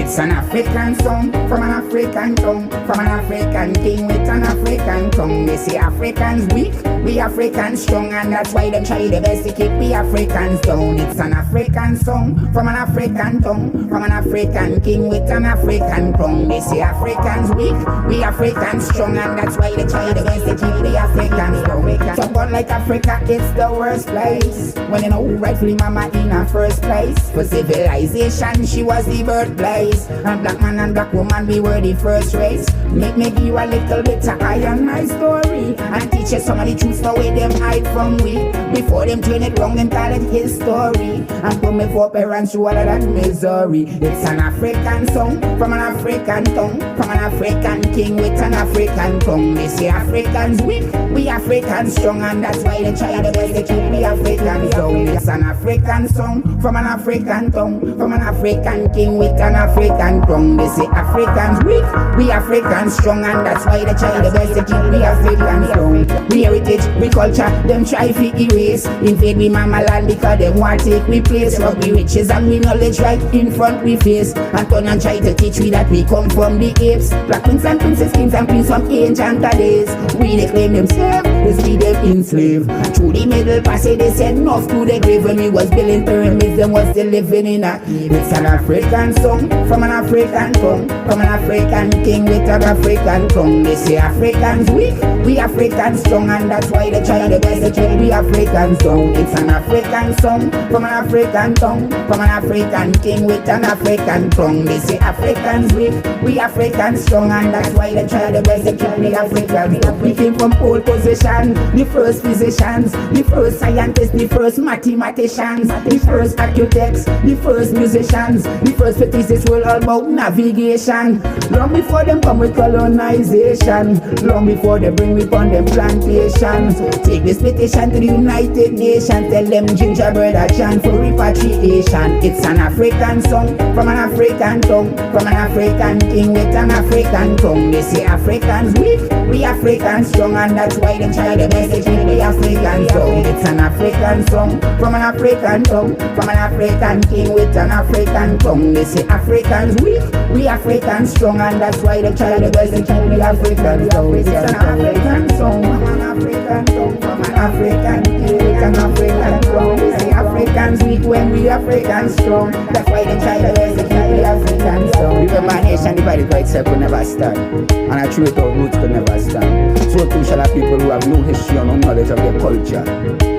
It's an African song from an African tongue, from an African king with an African tongue. They say Africans weak, we Africans strong, and that's why them try the best to keep we Africans down. It's an African song from an African tongue, from an African king with an African tongue. They say Africans weak, we Africans strong, and that's why they try the best to keep the Africans down. So but like Africa, it's the worst place. When you know who rightfully mama in her first place. For civilization, she was the birthplace. And black man and black woman, we were the first race. Make me give you a little bit of eye on my story, and teach you some of the truths the way them hide from we. Before them turn it wrong, them call it history. And put me for parents through all of that misery. It's an African song from an African tongue, from an African king with an African tongue. They say Africans weak, we Africans strong, and that's why they try the best to keep the Africans down. It's an African song from an African tongue, from an African king with an African tongue. They say Africans weak, we Africans strong, and that's why they try the best to keep the Africans down. We heritage, we culture, them try to erase. Invade we mama land because them want take we place. Rob we riches and we knowledge right in front we face. And turn and try to teach we that we come from the apes. Black prince and princess, kings and queens from ancient days. We they claim themselves, they see them enslaved. Through the middle passage they said enough to the grave. When we was building pyramids, them was still living in a cave. It's an African song from an African tongue, from an African king with an African tongue. They say Africans weak, we Africans strong, and that's why they try the best to keep we Africans down. It's an African song from an African tongue, from an African king with an African tongue. They say Africans weak, we Africans strong, and that's why they try the best to keep the Africans down. We came from pole position, the first physicians, the first scientists, the first mathematicians, the first architects, the first musicians, the first physicists were all about navigation. Long before them come with colonization, long before they bring me on them plantations. Take this petition to the United Nations, tell them Ginjyah Bread a chant for repatriation. It's an African song from an African tongue, from an African king with an African tongue. They say Africans weak, we Africans strong, and that's why they try the best to keep the Africans down. It's an African song from an African tongue, from an African king with an African tongue. They say Africans weak, we Africans strong, and that's why they try the best to keep the Africans down. It's an African song from an African tongue, from an African king with an African tongue. They say Africans weak when we Africans strong, that's why they try the best to keep the Africans down. Remember my nation divided by itself could never stand, and a truth without roots could never stand. So too shall have people who have no history or no knowledge of their culture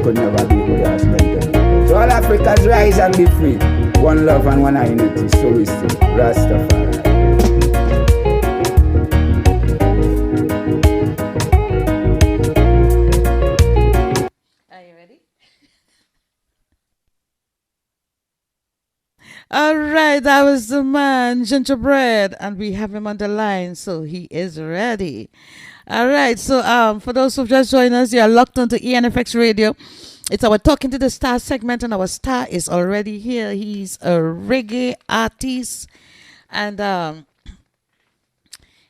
could never be who they are spending. So all Africans rise and be free. One love and one unity. So we say Rastafari. Are you ready? All right, that was the man, Ginjyah Bread, and we have him on the line, so he is ready. All right, so for those who've just joined us, you are locked onto ENFX Radio. It's our Talking to the Star segment, and our star is already here. He's a reggae artist, and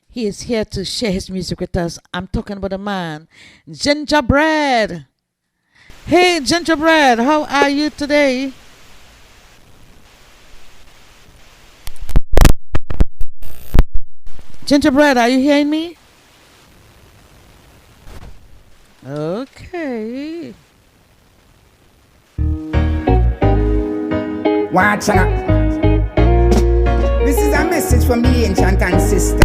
he is here to share his music with us. I'm talking about the man, Ginjyah Bread. Hey, Ginjyah Bread, how are you today? Ginjyah Bread, are you hearing me? Okay. Watch out. This is a message from the ancient ancestors,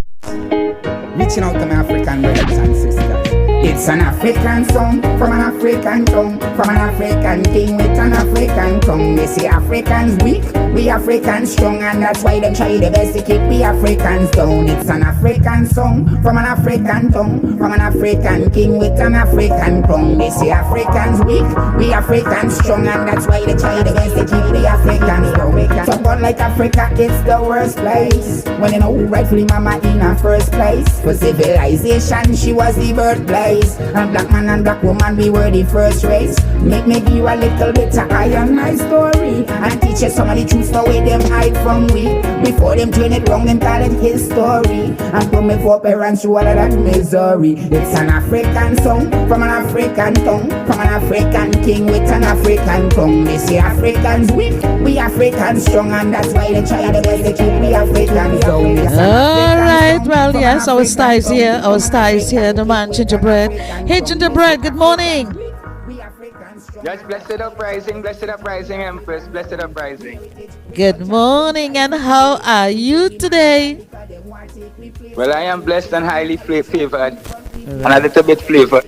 reaching out to my African brothers and sisters. It's an African song from an African tongue, from an African king with an African tongue. They say Africans weak, we Africans strong, and that's why they try the best to keep we Africans down. It's an African song from an African tongue, from an African king with an African tongue. They say Africans weak, we Africans strong, and that's why they try the best to keep the Africans down. So but like Africa, it's the worst place. When you know who rightfully mama in her first place. For civilization, she was the birthplace. And black man and black woman, we were the first race. Make me give you a little bit of eye on my story, and teach you some of the truths the way them hide from we. Before them turn it wrong, them call it history. And put me for parents through all of that misery. It's an African song from an African tongue, from an African king with an African tongue. They say Africans weak, we Africans strong, and that's why they try their best to keep we Africans down. All right, well, yes, our star is here. Our star is here, the man Ginjyah Bread. Hey, Ginjyah Bread, good morning. Yes, blessed uprising, Empress, blessed uprising. Good morning, and how are you today? Well, I am blessed and highly favored, and a little bit flavored.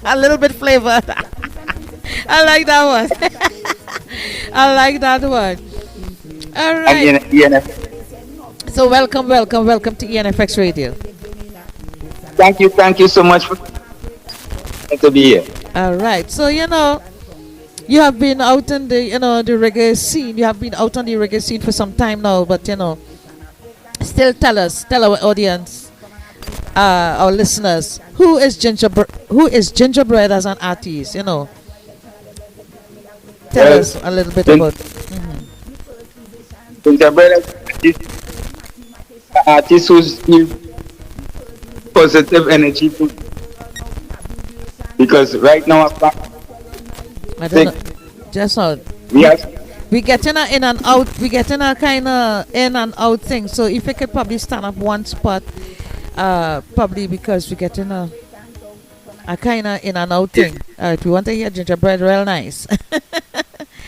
A little bit flavored. I like that one. I like that one. All right. And ENFX. So welcome to ENFX Radio. Thank you so much for to be here. All right. So you have been out in the the reggae scene. You have been out on the reggae scene for some time now, but still tell our audience, our listeners, who is Ginjyah Bread as an artist? Tell us a little bit about. Ginjyah Bread is an artist who's positive energy to, because right now I don't know. Just now. We getting a in and out. We getting a kind of in and out thing. So if you could probably stand up one spot, probably because we getting a kind of in and out thing. All right, we want to hear Ginjyah Bread real nice.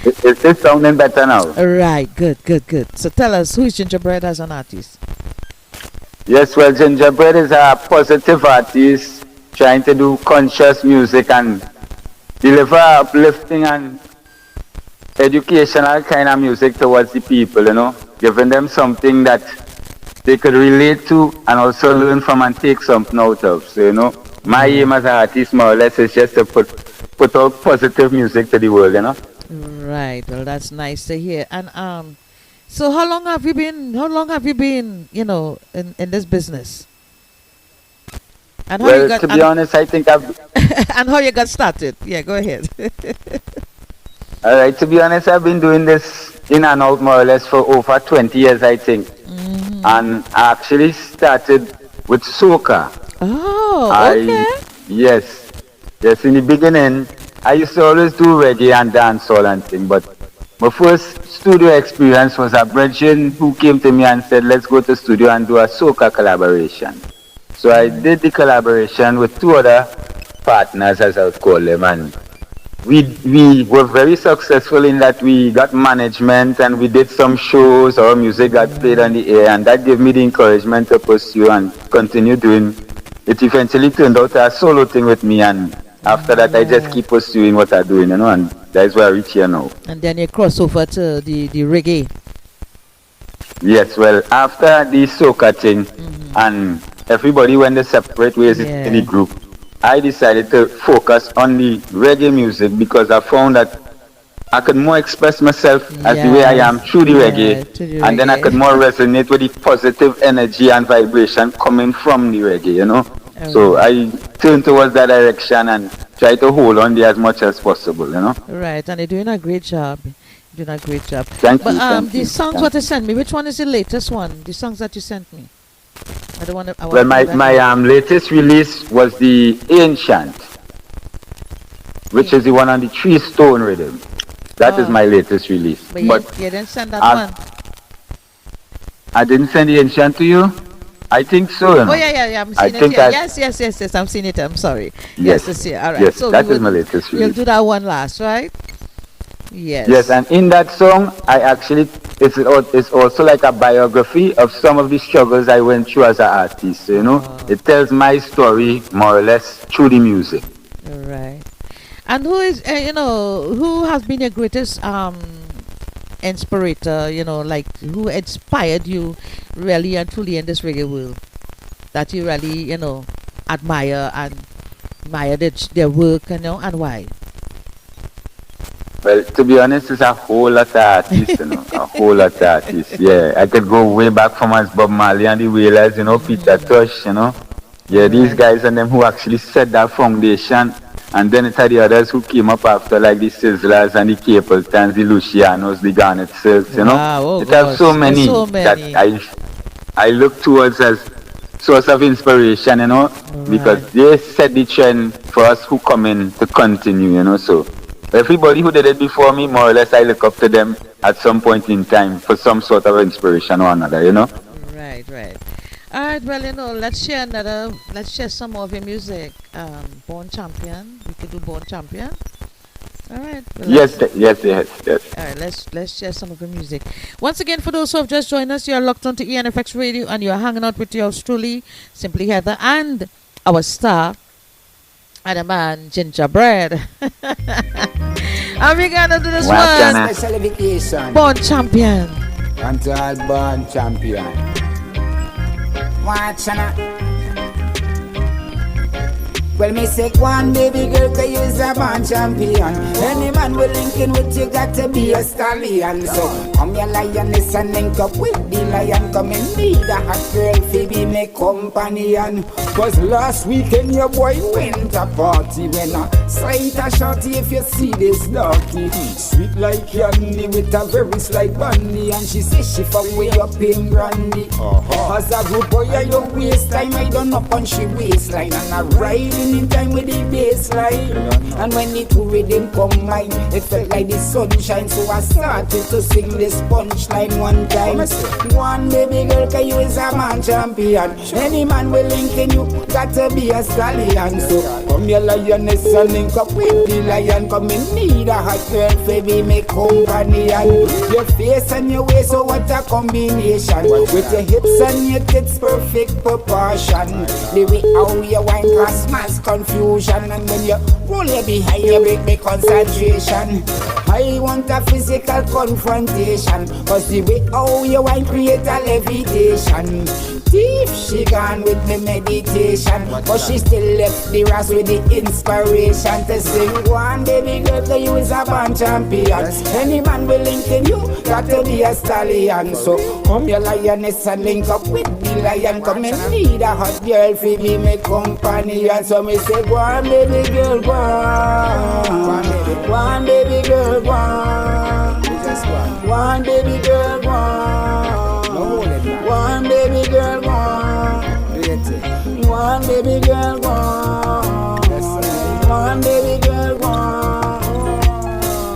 It's sounding better now. Right, good. So tell us, who is Ginjyah Bread as an artist? Yes, well, Ginjyah Bread is a positive artist trying to do conscious music and deliver uplifting and educational kind of music towards the people, giving them something that they could relate to and also learn from and take something out of. So, my aim as an artist, more or less, is just to put out positive music to the world, Right. Well, that's nice to hear. And so how long have you been in this business? And how to be honest, I think I've and how you got started. Yeah, go ahead. All right, to be honest, I've been doing this in and out more or less for over 20 years, I think. Mm-hmm. And I actually started with soca. Oh, okay. Yes, in the beginning, I used to always do reggae and dancehall and thing, but my first studio experience was a brethren who came to me and said, let's go to studio and do a soca collaboration. So I did the collaboration with two other partners, as I would call them, and we were very successful in that we got management and we did some shows, our music got played on the air, and that gave me the encouragement to pursue and continue doing. It eventually turned out a solo thing with me, and after that I just keep pursuing what I'm doing, and that's where I reach here now. And then you cross over to the reggae. Yes, well, after the soca thing, and everybody went their separate ways in the group, I decided to focus on the reggae music because I found that I could more express myself as the way I am through the reggae, and then I could more resonate with the positive energy and vibration coming from the reggae, So I turned towards that direction and try to hold on there as much as possible, Right, and you're doing a great job. Thank you. The songs what you sent me, which one is the latest one? The songs that you sent me. Well, my latest release was the Ancient, which is the one on the 3-stone rhythm. That is my latest release. But you didn't send that one. I didn't send the Ancient to you? I think so. Oh, yeah. I'm seeing it here. Yes. I'm seeing it. I'm sorry. Yes, it's here. All right. Yes, so that is my latest release. We'll do that one last, right? Yes. Yes, and in that song, it's also like a biography of some of the struggles I went through as an artist. It tells my story more or less through the music. All right. And who is, who has been your greatest inspirator? Who inspired you really and truly in this reggae world that you really, admire their work, and why? Well, to be honest, it's a whole lot of artists, a whole lot of artists. Yeah, I could go way back from as Bob Marley and the Wailers, Peter Tosh, Yeah, these guys and them who actually set that foundation And then it had the others who came up after, like the Sizzlers and the Capletons, the Lucianos, the Garnet Silks, you know. Wow, it has so many, that I look towards as source of inspiration, you know, because they set the trend for us who come in to continue, you know. So everybody who did it before me, more or less, I look up to them at some point in time for some sort of inspiration or another, you know. Right. All right, well, you know, let's share some more of your music. Born Champion. We could do Born Champion. All right. Well, yes. All right, let's share some of your music. Once again, for those who have just joined us, you are locked onto ENFX Radio and you are hanging out with yours truly, Simply Heather, and our star, and a man, Ginjyah Bread. And we're gonna do this one. Special invitation. Born Champion. Until Born Champion. Watch well, me say one baby girl, cause you is a born champion. Any man will link in with you, got to be a stallion. So come your lioness and link up with the lion. Come and be the hot girl, Phoebe, me companion. Cause last weekend your boy went a party. When I sight a shorty if you see this darky. Sweet like candy with a very slight bunny. And she says she found way up in brandy. As a good boy, I your waistline, I don't know punch she waistline. And I riding in time with the bassline. And when the two rhythm combine, it felt like the sunshine. So I started to sing this punchline one time. One baby girl, cause you is a man champion. Any man will link in you, got to be a stallion. So come your lioness and link up with the lion. Come in need a hot girl, baby, make companion. Your face and your waist, so what a combination. With your hips and your tits, perfect proportion. The way how you wine cause mass confusion. And when you roll your behind, you break my concentration. I want a physical confrontation, cause the way how you wine create a levitation. Thief, she gone with the meditation, but she still left the rest with the inspiration to sing. One baby girl, cause you is a born champion. Any man will link in you, got to be a stallion. So come your lioness and link up with the lion. Come and need a hot girl, Phoebe, me companion. So me say, one baby girl, one baby girl, one baby girl, one baby girl, one baby girl, one baby girl,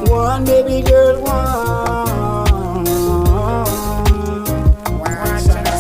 one baby girl,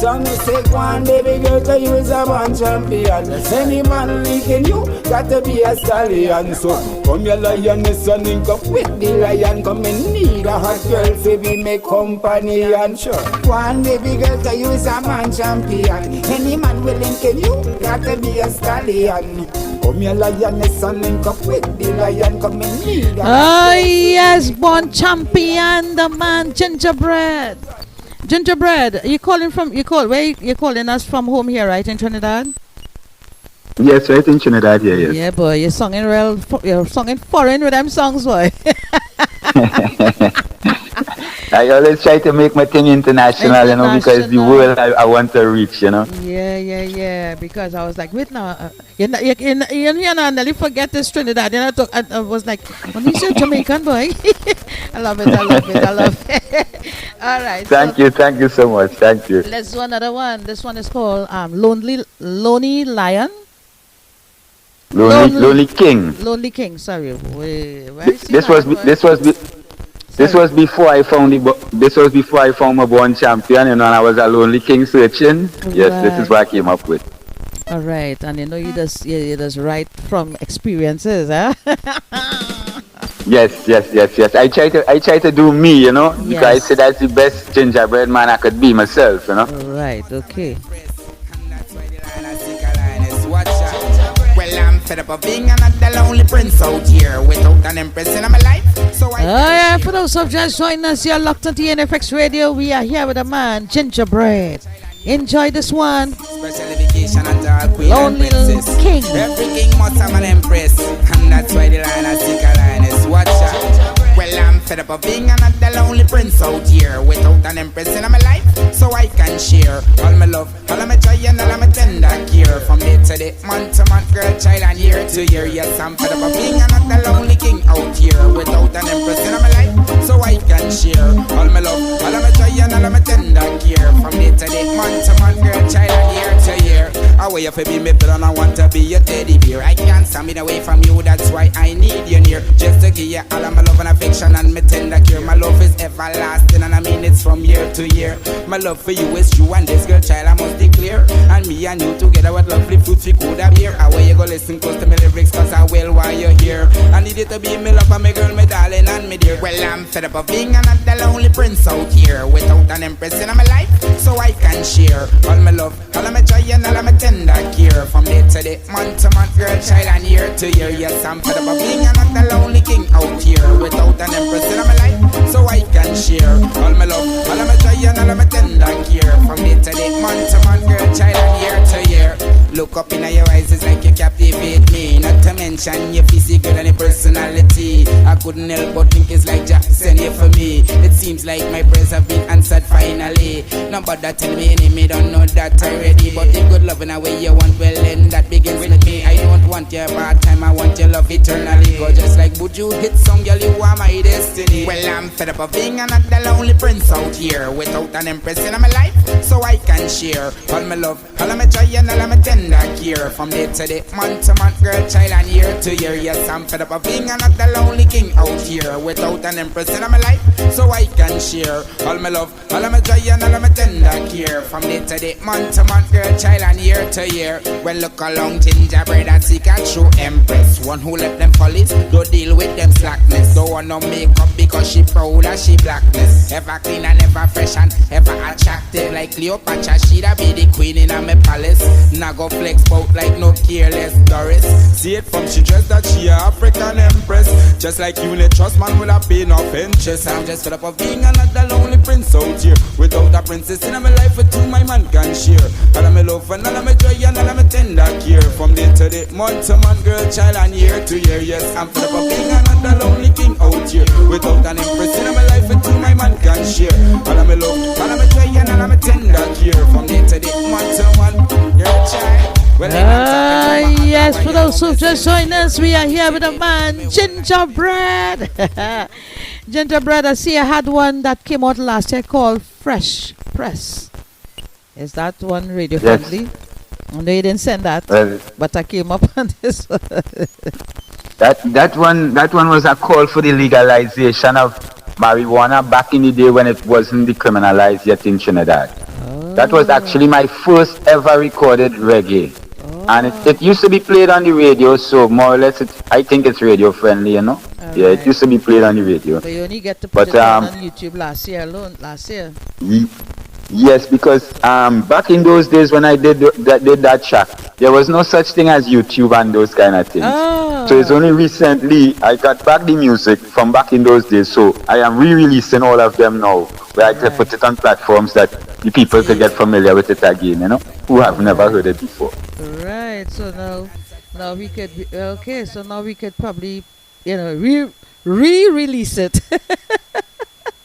so me say one baby girl, cause you is a born champion. Any man linking you, got to be a stallion. So come your lioness and link up with the lion. Come and need a hot girl, Phoebe, make companion. Sure. One baby girl, cause you is a man champion. Any man will link in you, got to be a stallion. Come your lioness and link up with the lion. Come and need a oh yes, born champion, the man, Ginjyah Bread. Ginjyah Bread, you calling us from home here, right, in Trinidad? Yes, right in Trinidad, yes. Yeah, boy, you're singing foreign with them songs, boy. I always try to make my thing international, you know, because the world I want to reach, you know. Yeah. Because I was like, wait now, you nearly forget this Trinidad. I was like, when you say Jamaican, boy. I love it. All right. Thank you so much. Thank you. Let's do another one. This one is called Lonely Lion. Lonely King. Lonely King. Sorry. This was before I found my born champion, you know, and I was a lonely king searching. Yes, right. This is what I came up with. All right, and you know you just write from experiences, huh? Yes. I try to do me, you know, yes. Because I say that's the best gingerbread man I could be myself, you know. Right. Okay. Fed up of being another lonely prince out here without an empress in my life. Yeah, for those who have just joined us, you're locked onto ENFX Radio. We are here with a man, Ginjyah Bread. Enjoy this one. Special invitation unto our queen Lonely and princess. King. Every king must have an empress, and that's why the line is sick line is watch out. Well, I'm fed up of being another lonely prince out here without an empress in my life, so I can share all my love, all of my joy and all of my tender care. From day to day, month to month, girl, child, and year to year. Yes, I'm fed up of being another lonely king out here without an empress in my life, so I can share all my love, all of my joy and all of my tender care. From day to day, month to month, girl, child, and year to year. Away you fi be me pillow and I want to be your teddy bear. I can't stand away from you, that's why I need you near. Just to give you all of my love and affection and my tender care. My love is everlasting and I mean it's from year to year. My love for you is true and this girl child I must declare. And me and you together with lovely fruits we could have here. Away you go listen close to me lyrics cause I will while you're here. I need you to be me love and my girl, my darling and me dear. Well, I'm fed up of being another lonely prince out here without an empress in my life, so I can share all my love, all of my joy and all of my tender care. From day to day, month to month, girl, child, and year to year. Yes, I'm fed up of being another lonely king out here without an empress in my life, so I can share all my love, all of my joy and all of my tender care. From day to day, month to month, girl, child, and year to year. Look up in your eyes, it's like you captivate me. Not to mention your physical and your personality. I couldn't help but think it's like Jackson here for me. It seems like my prayers have been answered finally. Nobody tell me enemy don't know that already. But if good love in a way you want, well then that begins with me. I don't want your part time, I want your love eternally. Go just like would you hit song, girl, you are my destiny. Well, I'm fed up of being another lonely prince out here without an empress in my life, so I can share all my love, all of my joy and all of my tender care. From day to day, month to month, girl, child, and year to year. Yes, I'm fed up of being another lonely king out here without an empress in my life, so I can share all my love, all of my joy and all of my tender care. From day to day, month to month, girl, child, and year to year. Well, look along Ginjyah Bread and seek a true empress, one who let them follies, don't deal with them slackness. Don't want no makeup because she proud as she blackness. Ever clean and ever fresh and ever attractive like Cleopatra, she'd be the queen in my palace. Now go flex bout like no careless Doris. See it from she dressed that she a African empress. Just like you, let trust man will have been of interest. I'm just fed up of being another lonely prince out here without a princess in my life for two my man can share. All of my love and all of my joy and all of my tender care. From day to day, month to month, girl, child, and year to year. Yes, I'm fed up of being another lonely king out here without an empress in my life for two my man can share. All of my love, all of my joy and all of my tender care. From day to day, month to month, girl, child. Yes, for those who've just joined us, we are here with a man, Ginjyah Bread. Ginjyah Bread, I see I had one that came out last year called Fresh Press. Is that one radio friendly? I know you didn't send that, but I came up on this one. that one was a call for the legalization of marijuana back in the day when it wasn't decriminalized yet in Trinidad. That was actually my first ever recorded reggae. And it used to be played on the radio, so more or less I think it's radio friendly, you know. Yeah, it used to be played on the radio. But you only get to put it on YouTube last year. Yes, because back in those days when I did that track, there was no such thing as YouTube and those kind of things. So it's only recently I got back the music from back in those days. So I am re-releasing all of them now, where I can put it on platforms that the people could get familiar with it again, you know, who have never heard it before. Right. So now we could so now we could probably, you know, re-release it.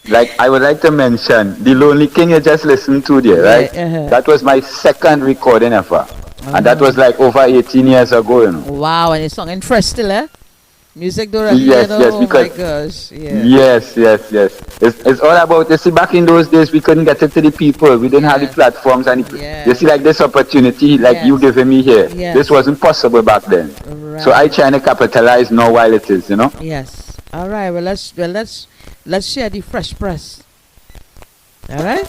Like I would like to mention The Lonely King you just listened to there, right? That was my second recording ever. And that was like over 18 years ago, you know. Wow, and it's song in fresh still, eh? Music do really, yes, oh because, my gosh. Yeah. Yes. It's all about, you see, back in those days we couldn't get it to the people. We didn't have the platforms and you see, like this opportunity like you giving me here. This wasn't possible back then. Right. So I trying to capitalize now while it is, you know. Yes. All right. Well, let's share the fresh press. All right.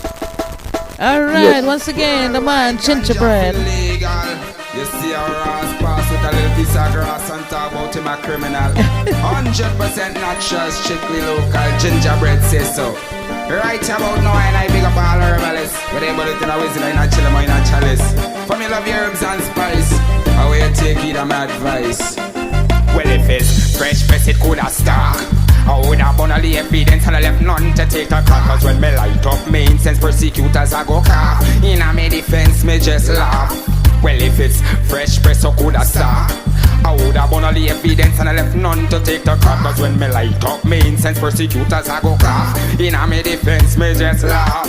Yes. Once again, the man Ginjyah Bread. You see our ass pass with a little piece of grass and talk about him a criminal. 100% natural, strictly local. Ginjyah Bread says so. Right about now, and I big up all herbalists. But they bullet in a whistle, I not chill, I'm in a chalice. For me love your herbs and spice. How you take it, my advice. Well, if it's fresh press, it could have stuck. I would have done all the evidence and I left none to take the cut. Cause when me light up me incense, persecutors I go car. In a me defense, me just laugh. Well, if it's fresh press, so could I start? I would have won all the evidence and I left none to take the cut. Cause when me light up me incense, persecutors I go cough. In a me defense, me just laugh.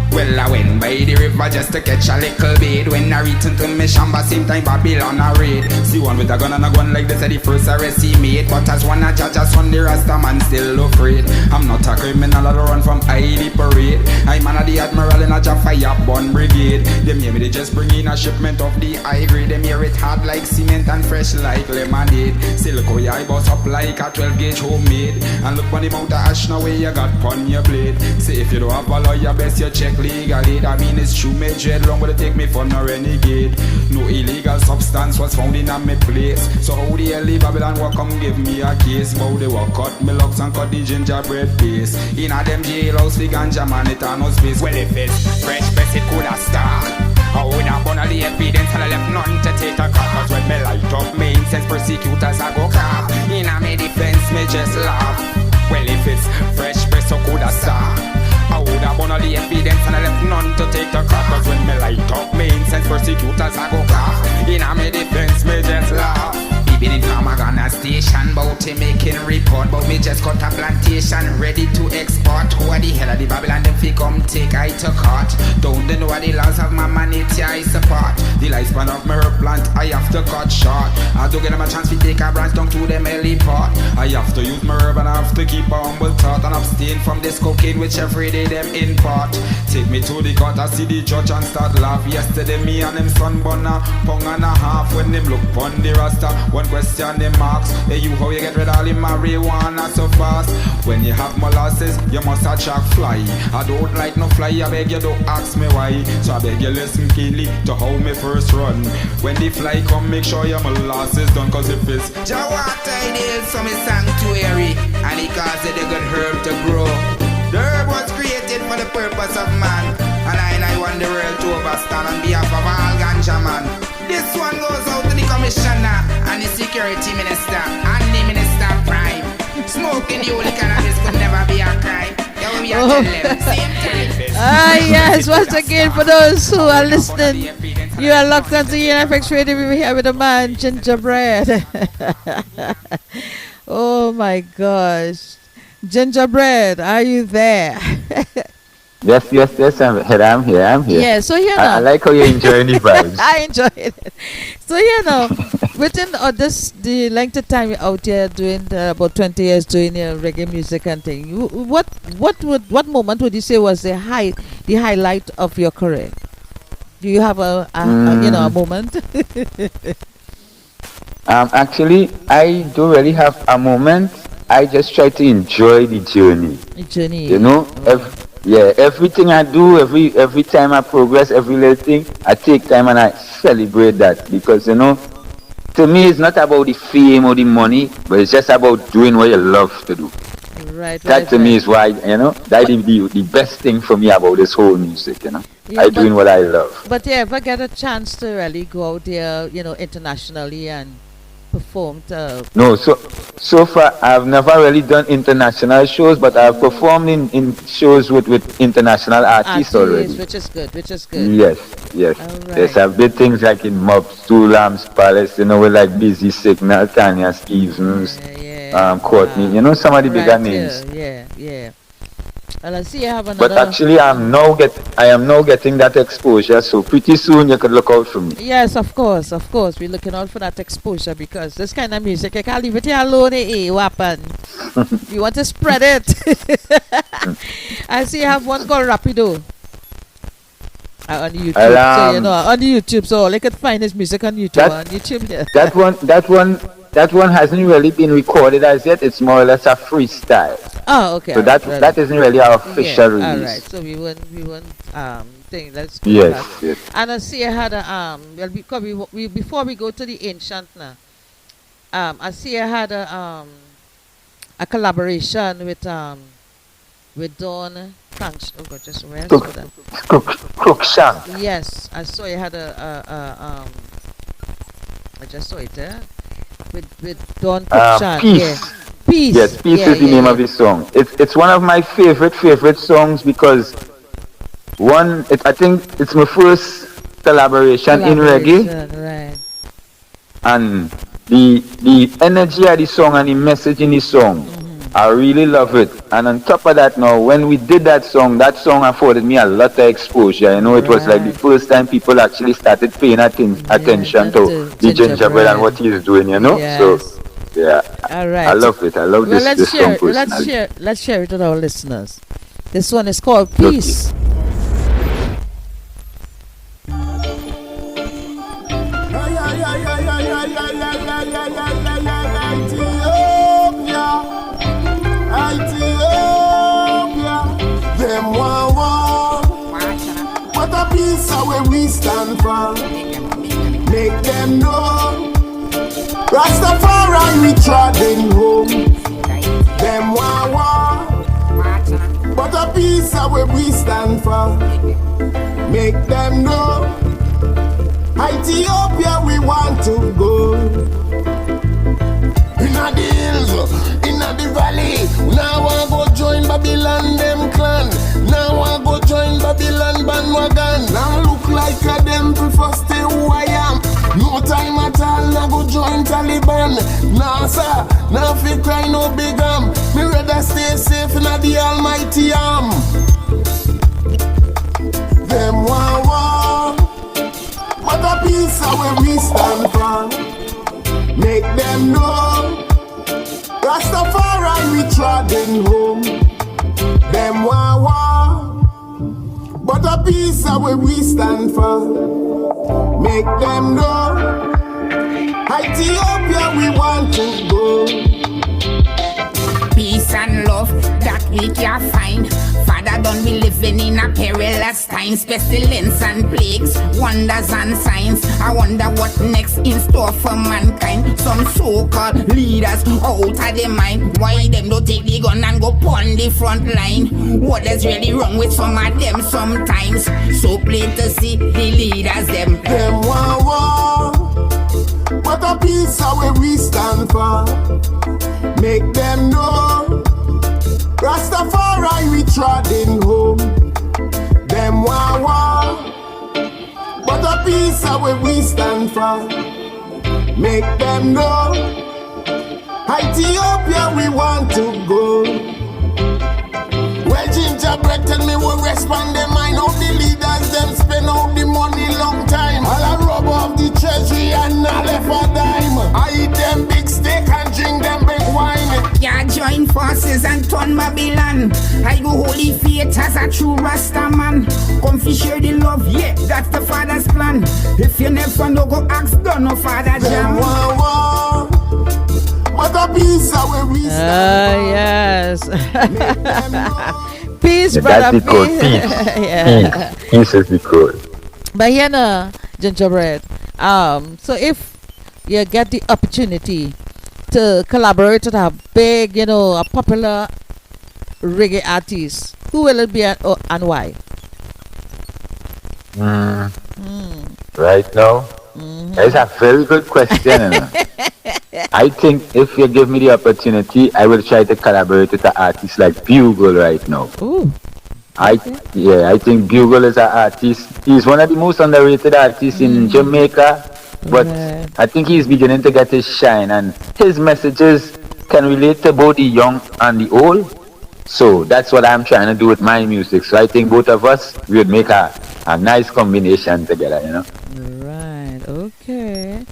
Well, I went by the river just to catch a little bait. When I return to me shamba, same time Babylon a raid. See one with a gun and a gun like this at the first arrest he made. But as one a judge, as one the Rasta man still afraid. I'm not a criminal, I don't run from ID parade. I'm an of the admiral in a fire bun brigade. Them hear me, they just bring in a shipment of the high grade. Them hear it hard like cement and fresh like lemonade. See look how your eye bust up like a 12 gauge homemade. And look on the amount of ash now where you got pon your blade. See if you don't have a lawyer, best you check legally. I mean it's true, me dread long, but it take me for no renegade. No illegal substance was found in a me place. So how the hell the Babylon will come give me a case? How they will cut me locks and cut the ginger bread paste. In a them jailhouse the ganja man it a no space. Well if it's fresh best it could have started. I would have won all the evidence and I left none to take a cut. Cause when me light up me incense, persecutors I go cough. In a me defense me just laugh. Well if it's fresh best so could have started. I would have won all the evidence and I left none to take the cut. Cause when me light up me incense, persecutors I go cough. In a me defense me just laugh. Been in Kamagana station, bout him making report. But me just got a plantation ready to export. Who are the hell of the Babylon them fi come take I to court? Don't they know what the laws of my manity I support? The lifespan of my herb plant I have to cut short. I do get them a chance to take a branch down to them heliport. I have to use my herb and I have to keep a humble thought. And abstain from this cocaine which every day them import. Take me to the court, I see the judge and start laugh. Yesterday me and them son bun a pound and a half. When them look pon the rasta, one question them marks. Hey you, how you get rid of all the marijuana so fast? When you have molasses, you must attract fly. I don't like no fly, I beg you don't ask me why. So I beg you listen keenly to how me first run. When the fly come, make sure your molasses done. Cause if it's Jawata it is from his sanctuary, and he caused the good herb to grow. The herb was created for the purpose of man, and I want the world to overstand on behalf of all ganja man. This one goes out to the commissioner and the security minister and the minister of crime. Smoking the holy cannabis could never be a crime. Yeah, we are them. Same time. Yes, once again, for those who are listening, you are locked onto ENFX Radio. We're here with the man, Ginjyah Bread. Oh my gosh. Ginjyah Bread, are you there? Yes, I'm here. Yeah, so you know. I like how you enjoy the vibes. I enjoy it. So you know, within the length of time you're out here doing about 20 years doing reggae music and thing, what moment would you say was the highlight of your career? Do you have a moment? Actually, I don't really have a moment. I just try to enjoy the journey. You know, everything I do, every time I progress, every little thing, I take time and I celebrate that. Because, you know, to me it's not about the fame or the money, but it's just about doing what you love to do. Right. That to me is why, you know, that is the best thing for me about this whole music, you know. I doing what I love. But you ever get a chance to really go out there, you know, internationally and performed? No, so far I've never really done international shows, but I've performed in shows with international artists already. Which is good. Yes. Right. Yes, I've did things like in Mobs, Two Lambs Palace, you know, with like Busy Signal, Tanya Stevens, Courtney, you know, some of the bigger names. Yeah. Well, I see you have another. But actually, I am now getting that exposure. So pretty soon you could look out for me. Yes, of course. We're looking out for that exposure because this kind of music, you can't leave it here alone. Weapon. You want to spread it. I see you have one called Rapido. On YouTube, so you know, on YouTube, so all I could find his music on YouTube. On YouTube, yeah. That one hasn't really been recorded as yet. It's more or less a freestyle. Oh, okay. So that isn't really our official release. All right. So we won't thing. Let's go yes. And I see I had a well, because we before we go to the ancient now. I see I had a collaboration with Dawn Crunch. Oh God, just where? Crookshank. Yes, I saw you had I just saw it there. With Dawn Crookshank. Peace. Yes, Peace is the name of the song. It's one of my favorite songs because I think it's my first collaboration in reggae. Right. And the energy of the song and the message in the song. I really love it. And on top of that now, when we did that song afforded me a lot of exposure. You know, it was like the first time people actually started paying attention to the Ginjyah Bread and what he's doing, you know. Yes. So, yeah. All right. I love it. I love this song personally. Let's share it with our listeners. This one is called Peace. Them war. What a piece of where we stand for. Make them know. Rastafari we trotting home. Them war. What a piece of where we stand for. Make them know. Ethiopia we want to go. Inna the hills, inna the valley. Now I go join Babylon them clan. Now I go join Babylon bandwagon. Now look like a them prefer stay who I am. No time at all, now go join Taliban. Nah sir, now fi cry no big me rather stay safe inna the almighty arm. Them war. What a piece of where we stand for. Make them know. Rastafari we trotting home. Them war. But a piece of where we stand for. Make them know. Ethiopia we want to go. Peace and love that we can find. Father, don't be living in a perilous times. Pestilence and plagues, wonders and signs. I wonder what next in store for mankind. Some so-called leaders out of their mind. Why them don't take the gun and go on the front line? What is really wrong with some of them sometimes? So plain to see the leaders them. Them war. What a piece of where we stand for. Make them know. Rastafari we trotting home. Them war. But a piece of where we stand for. Make them know. Ethiopia we want to go. Well, Ginjyah Bread tell me what respond them. I know the leaders them spend all the money long time. All I rub off the treasury and I left a dime. I eat them big steak and drink them big wine. Yeah, join forces and turn Babylon. I go holy faith as a true Rasta man. Come fi share the love, yeah, that's the Father's plan. If you never know, go ask, don't know Father Jam. War. What a piece of where we stand. Yes. Peace, Yeah, brother. that's the code. Peace. Yeah. Peace is the code. But here now, Ginjyah Bread. So if you get the opportunity to collaborate with a big, a popular reggae artist, who will it be and why? Right now, that's a very good question. I think if you give me the opportunity, I will try to collaborate with an artist like Bugle right now. Ooh. I think Bugle is an artist. He's one of the most underrated artists in Jamaica, but I think he's beginning to get his shine, and his messages can relate to both the young and the old. So that's what I'm trying to do with my music. So I think both of us would make a nice combination together, Right. Okay.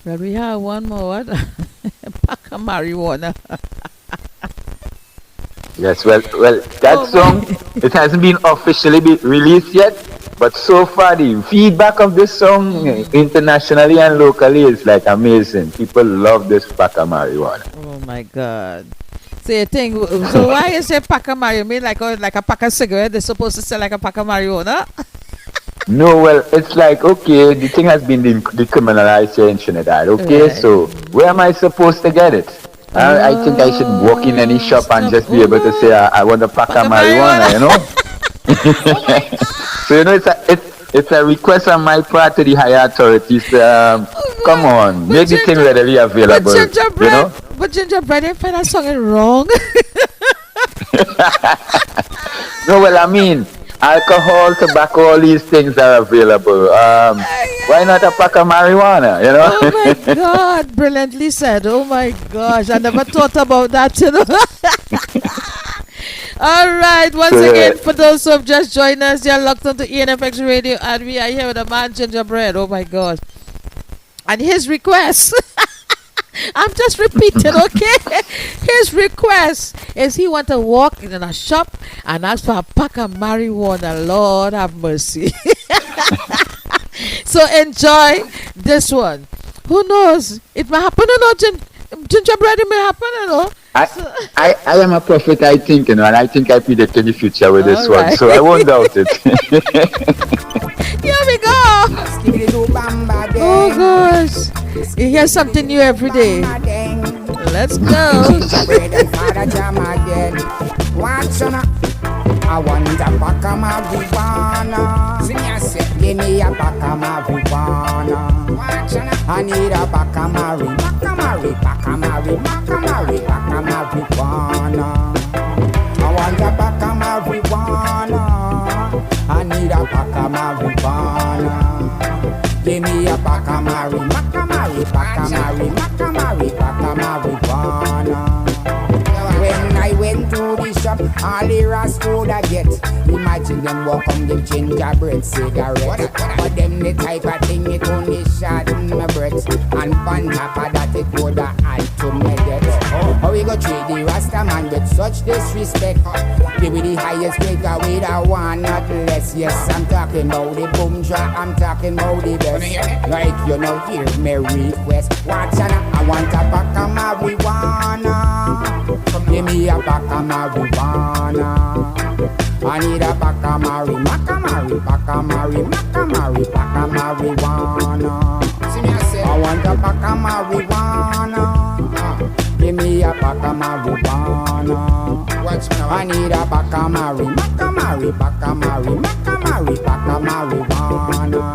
Well, we have one more. Pack of marijuana. Yes, well, that song, it hasn't been officially released yet, but so far the feedback of this song internationally and locally is like amazing. People love this pack of marijuana. Oh my God. So you think, so why you say pack of marijuana? You mean like a pack of cigarette? They're supposed to sell like a pack of marijuana? No, well, it's like, okay, the thing has been decriminalized here in Trinidad, okay? Right. So where am I supposed to get it? I think I should walk in any shop and just be able to say, I want a pack of marijuana, So, it's a request on my part to the higher authorities to, come on, make the thing readily available, But Ginjyah Bread, they find that song wrong. No, well, I mean, alcohol, tobacco, all these things are available. Why not a pack of marijuana, you know? Oh my God, brilliantly said. Oh my gosh, I never thought about that, you know. All right, once again, for those who have just joined us, you're locked onto ENFX Radio, and we are here with a man, Ginjyah Bread. Oh my God. And his request, I'm just repeating, okay? His request is he want to walk in a shop and ask for a pack of marijuana. Lord have mercy. So enjoy this one. Who knows? It may happen or not. Ginjyah Bread, it may happen, you know. I am a prophet, I think, you know, and I think I predicted the future with this one, so I won't doubt it. Here we go. Oh gosh, you hear something new every day. Let's go. I want a pack of marijuana. Give me a pack of marijuana. I need a pack of marijuana. I want a pack of marijuana. I need a pack of marijuana. Give me a pack of marijuana. When I went to the shop, all the rest food I get. Imagine them walk on the ginger bread cigarette. But them the type of thing it only shot in my breath. And on top of that it would add to my debt. How we go treat the Rasta man with such disrespect? Give me the highest figure with a one, not less. Yes, I'm talking about the boom track, I'm talking about the best. Like you know, hear me request. Watch out, I want a pack of marijuana. Give me a pack of marijuana. I need a pack of marijuana. I want a pack of marijuana. Give me a pack of marijuana. I need a pack of marijuana.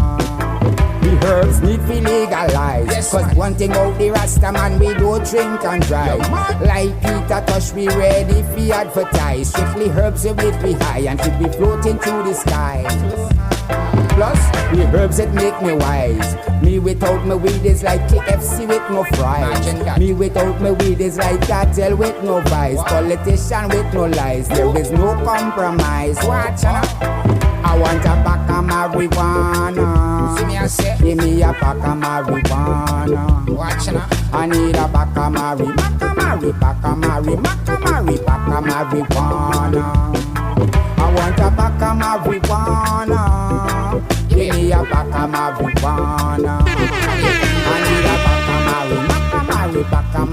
The herbs need to legalize. Yes, cause one thing about the Rasta man, we don't drink and drive. Like Peter Tosh, we ready for advertise. Strictly herbs with we high and keep me floating through the sky. Plus, the herbs that make me wise. Me without my weed is like KFC with no fries. Me without my weed is like cartel with no vice. Politician with no lies. There is no compromise. Watch out. I want a pack of marijuana. Give me a pack of marijuana. Watch now. I need a pack of marijuana. I want a pack of marijuana. Give me a pack of marijuana. I need a pack of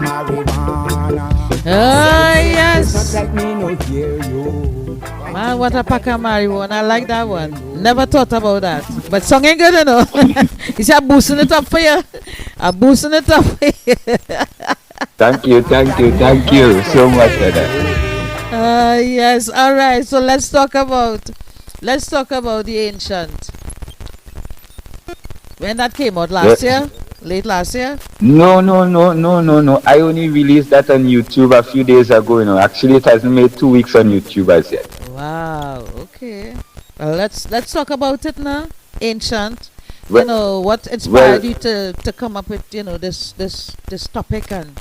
marijuana. Oh yes. Not like me no hear you. Man, what a pack of marijuana. I like that one. Never thought about that. But song ain't good enough. You see, I'm boosting it up for you. I'm boosting it up for you. Thank you so much for that. Yes. All right. So let's talk about the Ancient. When that came out last year? Late last year? No. I only released that on YouTube a few days ago, you know. Actually, it hasn't made 2 weeks on YouTube as yet. Wow. Okay. Well, let's talk about it now. Ancient. Well, you know, what inspired you to come up with, you know, this topic? And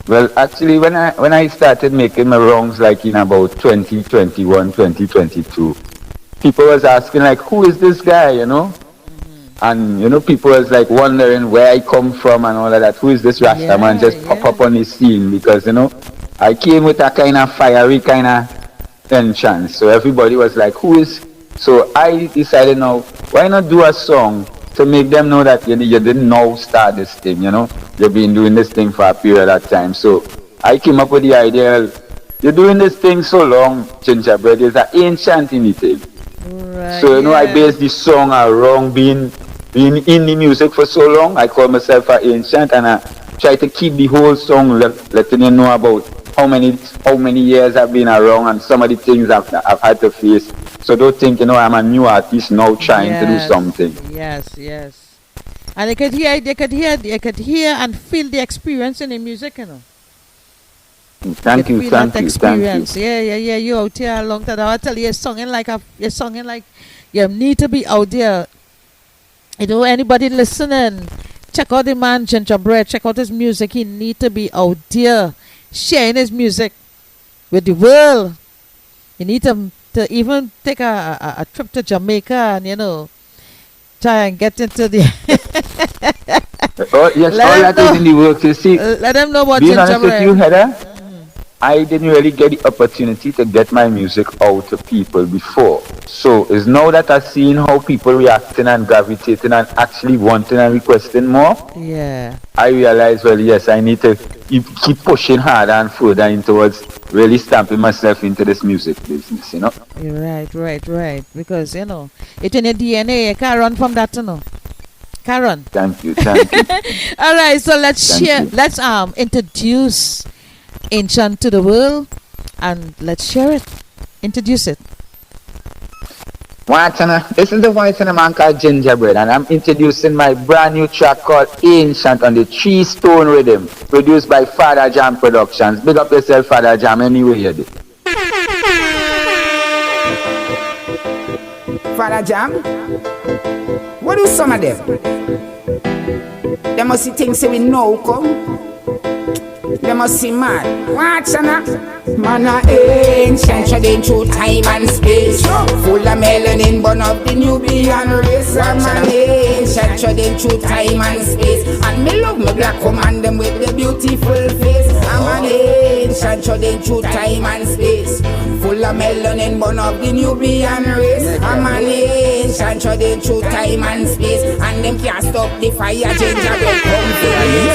well, actually, when I started making my wrongs, like in about 2021, 2022, people was asking like, who is this guy, you know? And, you know, people was like wondering where I come from and all of that. Who is this Rasta man just pop up on the scene? Because, you know, I came with a kind of fiery kind of entrance. So everybody was like, who is... So I decided now, why not do a song to make them know that you didn't now start this thing, you know? You've been doing this thing for a period of time. So I came up with the idea, you're doing this thing so long, Ginjyah Bread, there's an ancient in the thing. right, So, you know, I based this song around being in the music for so long. I call myself an ancient, and I try to keep the whole song letting you know about how many years I've been around and some of the things I've had to face. So don't think, you know, I'm a new artist now trying to do something. Yes. And they could hear and feel the experience in the music, you know. Thank you, feel thank that you, experience. thank you. Yeah. You out here a long time. I tell you, you're singing like you need to be out there. You know, anybody listening, check out the man Ginjyah Bread. Check out his music. He need to be out there sharing his music with the world. You need to even take a trip to Jamaica and, you know, try and get into the Oh, yes, all that is in the works. You see, let them know what being Ginjyah honest with Bread. you, Heather, I didn't really get the opportunity to get my music out to people before. So it's now that I've seen how people reacting and gravitating and actually wanting and requesting more, Yeah. I realized, well, yes, I need to keep pushing harder and further in towards really stamping myself into this music business, you know. Right. Because, you know, it's in your DNA. You can't run from that, you know. Can't run. Thank you. All right, so let's Thank share. you. Let's introduce Ancient to the world, and let's share it. Introduce it. This is the voice of a man called Ginjyah Bread, and I'm introducing my brand new track called Ancient on the 3-Stone Rhythm, produced by Father Jam Productions. Big up yourself, Father Jam, anyway you do. Father Jam, what do some of them? They must see things that we know come. They must see mad. Watch now. Man a ancient, treading through time and space. Full of melanin, born of the Nubian race. I'm an ancient, treading through time and space. And me love my black woman, them with the beautiful face. I'm an ancient, treading through time and space. Full of melanin, born of the Nubian race. I'm an ancient, treading through time and space. And them can't stop the fire, Ginjyah Bread come to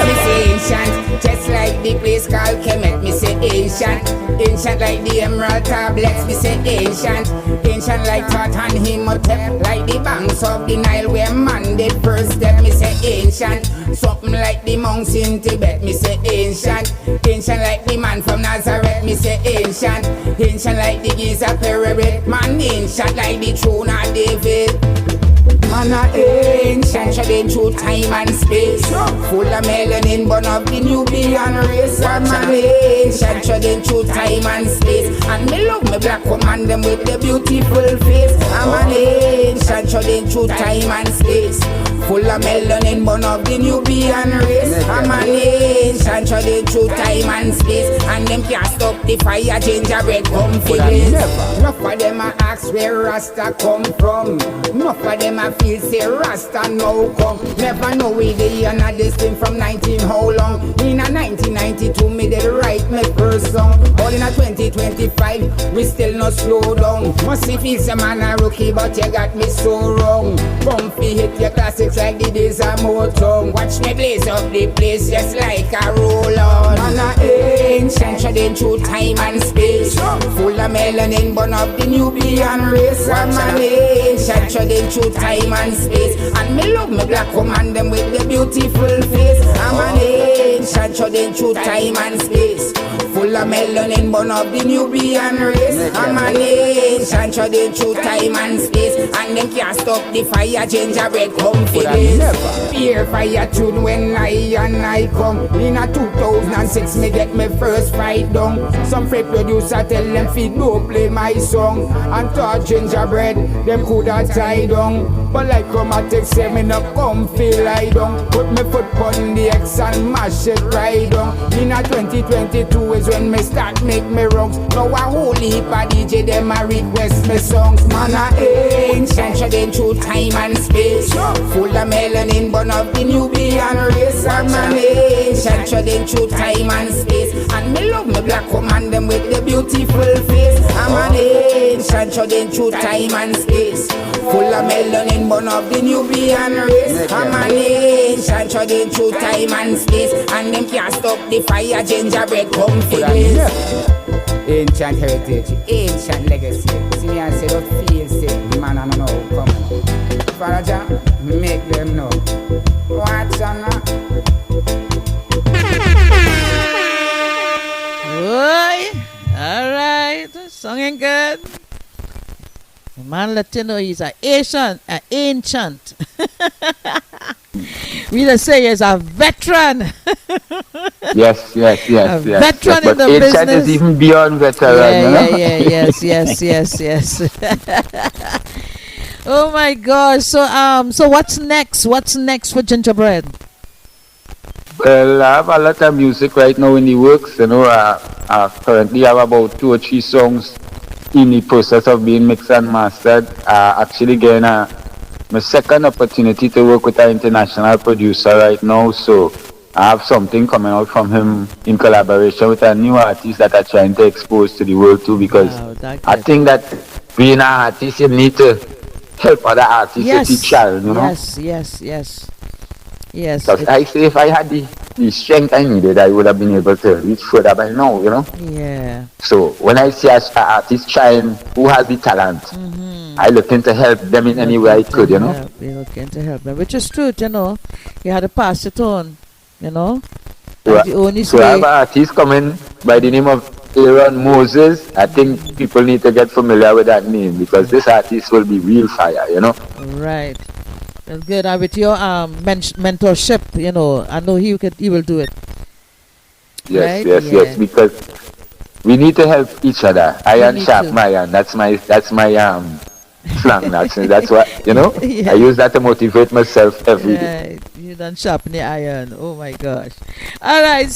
me say ancient, just like the place called Kemet, me say ancient. Ancient like the emerald tablets, me say ancient. Ancient like Thoth and Himotep, like the banks of the Nile where man did first step, me say ancient. Something like the monks in Tibet, me say ancient. Ancient like the man from Nazareth, me say ancient. Ancient like the Giza pyramid, man ancient like the throne of David. Man a ancient, treading through time and space. Full of melanin, born of the Nubian race. Man a ancient, treading through time and space. And me love me black woman, them with the beautiful face. I'm an ancient, treading through time and space. Full of melanin, born of the Nubian race. I'm an ancient, treading through time and space. And them can't stop the fire, Ginjyah Bread come for this. Enough of them a ask where Rasta come from. Enough of them a feel say Rasta now come. Never know we the year of this thing from 19 how long. In a 1992 me did write my first song. All in a 2025 we still not slow down. Must see feel some man a rookie but you got me so wrong. Bumpy hit your classics like the days of Motown. Watch me blaze up the place just like a roll on. Man a ancient, treading through time and space. Full of melanin, born of the Nubian race. I'm an ancient, treading through time and space. And me love me black woman, them with the beautiful face. I'm an ancient, treading through time and space. Full of melanin, born of the Nubian race. I'm an ancient, treading through time and space. And them can't stop the fire, Ginjyah Bread come for this. Fear fire tune when I come. In a 2006 me get my first fight down. Some fake producer tell them feed no play my song. And thought Ginjyah Bread them coulda tie down. But like chromatic say me no come feel lie down. Put me foot on the X and mash it right down. In a 2022 is when me start make me wrongs. Now a whole heap of DJ them a request me songs. Man a ancient, treading through time and space. Full of melanin, born of the Nubian race. I'm an ancient, treading through time and space. And me love me black woman, them with the beautiful face. I'm an ancient, treading through time and space. Full of melanin, born of the Nubian race. I'm an ancient, treading through time and space. And them can't stop the fire, Ginjyah Bread come for this. Ancient heritage, ancient legacy. See me and say, don't feel sick, man, I don't know, come on. Father Jam, make them know. Watch on now. Oi, all right, singing good. The man let you know he's an ancient, We just say he's a veteran. Yes. Veteran in the but business. is even beyond veteran. Yes. Oh my gosh. So what's next? What's next for Ginjyah Bread? Well, I have a lot of music right now in the works. I currently have about 2 or 3 songs in the process of being mixed and mastered. Actually getting my second opportunity to work with an international producer right now. So I have something coming out from him in collaboration with a new artist that I'm trying to expose to the world too, because I think that being an artist, you need to help other artists with each child, Yes. Because I say if I had the strength I needed, I would have been able to reach further by now, Yeah. So when I see an artist trying who has the talent, I look into help them in any way I could, You look into help them, which is true, You had to pass it on, So, the only so I have an artist coming by the name of Aaron Moses. I think people need to get familiar with that name because this artist will be real fire, Right. Well, good. And with your mentorship, I know he will do it. Yes, right? yes, because we need to help each other. Iron sharp iron. That's my slang. That's what I use that to motivate myself every day. You done sharpen the iron. Oh my gosh. All right.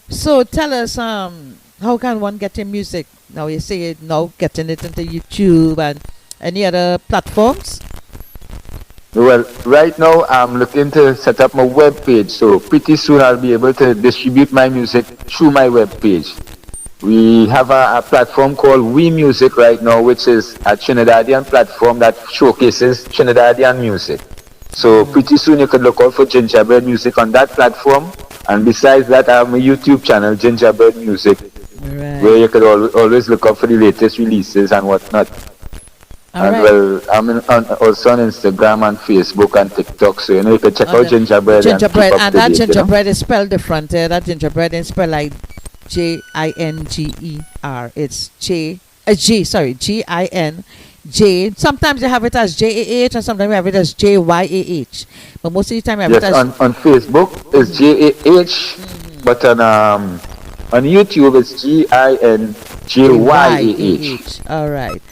So tell us how can one get your music? Now you say now getting it into YouTube and any other platforms? Well, right now I'm looking to set up my web page, so pretty soon I'll be able to distribute my music through my web page. We have a platform called We Music right now, which is a Trinidadian platform that showcases Trinidadian music. So pretty soon you could look out for Ginjyah Bread Muzic on that platform. And besides that, I have my YouTube channel, Ginjyah Bread Muzic, where you could always look out for the latest releases and whatnot. Well, I'm also on Instagram and Facebook and TikTok, so you can check out Ginjyah Bread. Ginjyah Bread, and that Ginjyah Bread is spelled different. That Ginjyah Bread is spelled like Ginger. It's Ginj. Sometimes you have it as JAH, and sometimes you have it as JYAH. But most of the time, you have it as on Facebook it's JAH, but on YouTube it's GINJYAH. All right.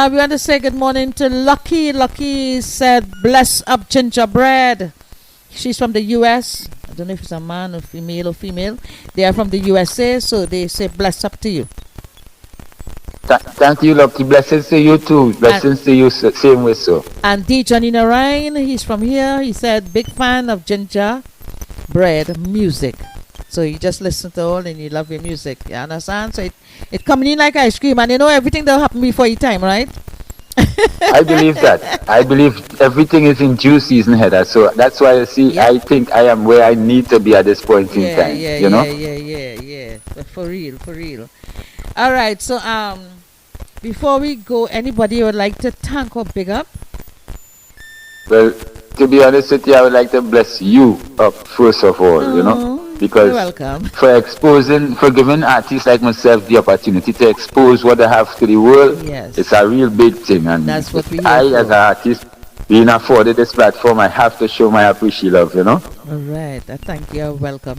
We want to say good morning to Lucky. Lucky said, "Bless up Ginjyah Bread." She's from the US. I don't know if it's a man or female. They are from the USA, so they say bless up to you. Thank you, Lucky. Blessings to you too. Blessings to you, same way, so. And D. Johnny Narayan, he's from here. He said, big fan of Ginjyah Bread Muzic. So you just listen to all and you love your music. You understand? So it coming in like ice cream, and everything that happen before your time, right? I believe that. I believe everything is in due season, Heather. So that's why I see. I think I am where I need to be at this point in time. Yeah. For real. All right. So before we go, anybody would like to thank or big up? Well, to be honest with you, I would like to bless you up first of all. Because you're welcome. for giving artists like myself the opportunity to expose what I have to the world, it's a real big thing. And that's what we as an artist, being afforded this platform, I have to show my appreciation, All right. Thank you. You're welcome.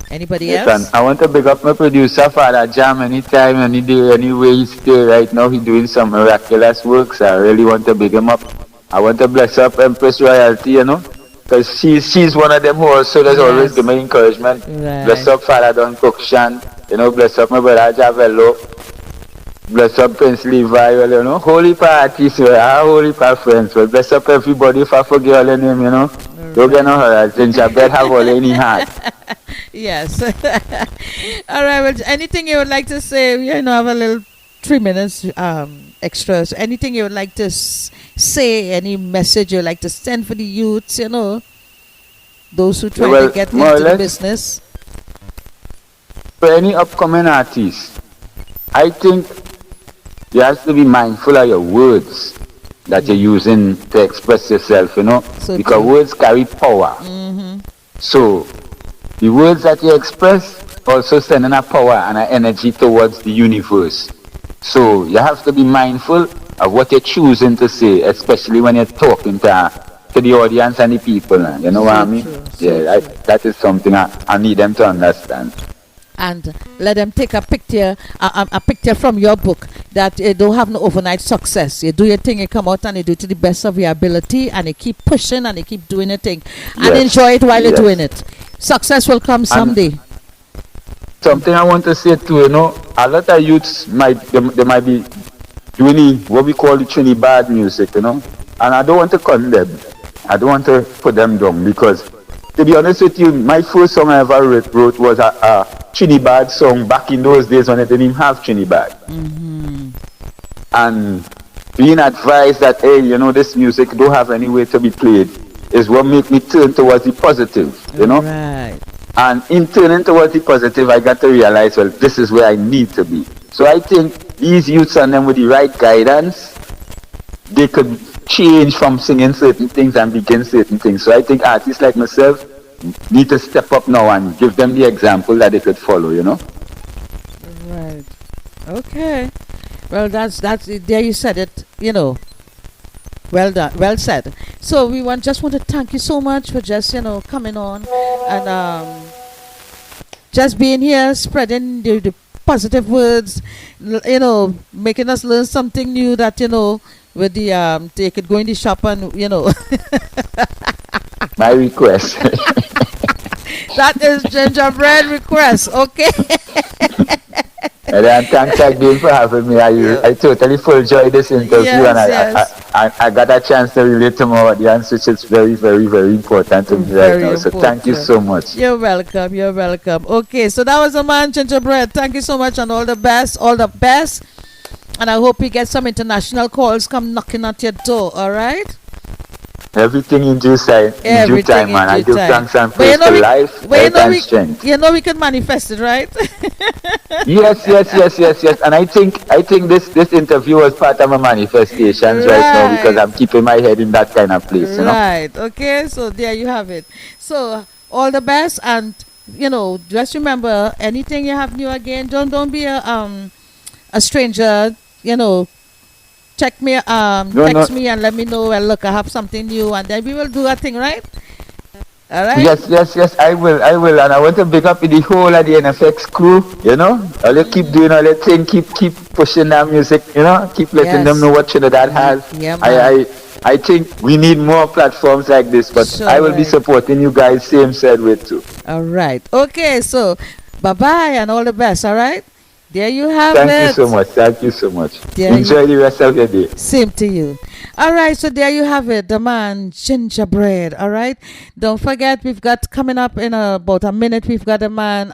Anybody else? And I want to big up my producer, Father Jam, anytime, any day, anywhere he's there. Right now, he's doing some miraculous work, so I really want to big him up. I want to bless up Empress Royalty, because she's one of them who also does always give me encouragement. Right. Bless up Father Don Cokshan, bless up my brother Javello, bless up Prince Levi, holy parties, holy friends, bless up everybody if I forget all the name, Don't get no hurry, Ginjyah Bread have all any heart. Yes. All right, well, anything you would like to say? We have a little 3 minutes extra. So anything you would like to say, any message you would like to send for the youths, those who try to get into the business? For any upcoming artists, I think you have to be mindful of your words that you're using to express yourself, So because words carry power. So the words that you express also sending a power and an energy towards the universe. So you have to be mindful of what you're choosing to say, especially when you're talking to the audience and the people. You know what I mean? True. That is something I need them to understand. And let them take a picture from your book that you don't have no overnight success. You do your thing, you come out and you do it to the best of your ability, and you keep pushing and you keep doing your thing and enjoy it while you're doing it. Success will come someday. And something I want to say too, a lot of youths they might be doing what we call the Trinidad music, and I don't want to condemn. I don't want to put them down, because to be honest with you, my first song I ever wrote was a Trinidad song back in those days when I didn't even have Trinidad. Mm-hmm. And being advised that, hey, this music don't have any way to be played is what made me turn towards the positive, Right. And in turning towards the positive, I got to realize, well, this is where I need to be. So I think these youths and them with the right guidance, they could change from singing certain things and begin certain things. So I think artists like myself need to step up now and give them the example that they could follow, Right. Okay. Well, that's it. There you said it, Well done, well said. So we just want to thank you so much for just coming on and just being here, spreading the positive words, making us learn something new that with the they could go in the shop and My request. That is Ginjyah Bread request, okay? And thanks again for having me. I totally full enjoyed this interview, and I got a chance to relate to my audience, which is very, very, very important to me right now. So thank you so much. You're welcome. You're welcome. Okay, so that was the man, Ginjyah Bread. Thank you so much, and all the best. All the best. And I hope we get some international calls come knocking at your door. All right. Everything in due time, man. I give thanks and praise for life, health, and strength. We can manifest it, right? Yes. And I think this interview was part of my manifestations right now, because I'm keeping my head in that kind of place, Right. Okay. So there you have it. So all the best, and just remember, anything you have new again, don't be a stranger. Check me, text me and let me know. Well, look, I have something new, and then we will do a thing, right? All right. Yes, I will, and I want to big up the whole of the NFX crew. I'll keep doing all that thing, keep pushing that music. Keep letting them know what Trinidad has. Yeah, I think we need more platforms like this, but sure, I will be supporting you guys, same said with too. All right. Okay. So, bye and all the best. All right. There you have it. Thank you so much. Enjoy the rest of your day. Same to you. All right, so there you have it, the man, Ginjyah Bread. All right. Don't forget, we've got coming up in about a minute, we've got the man,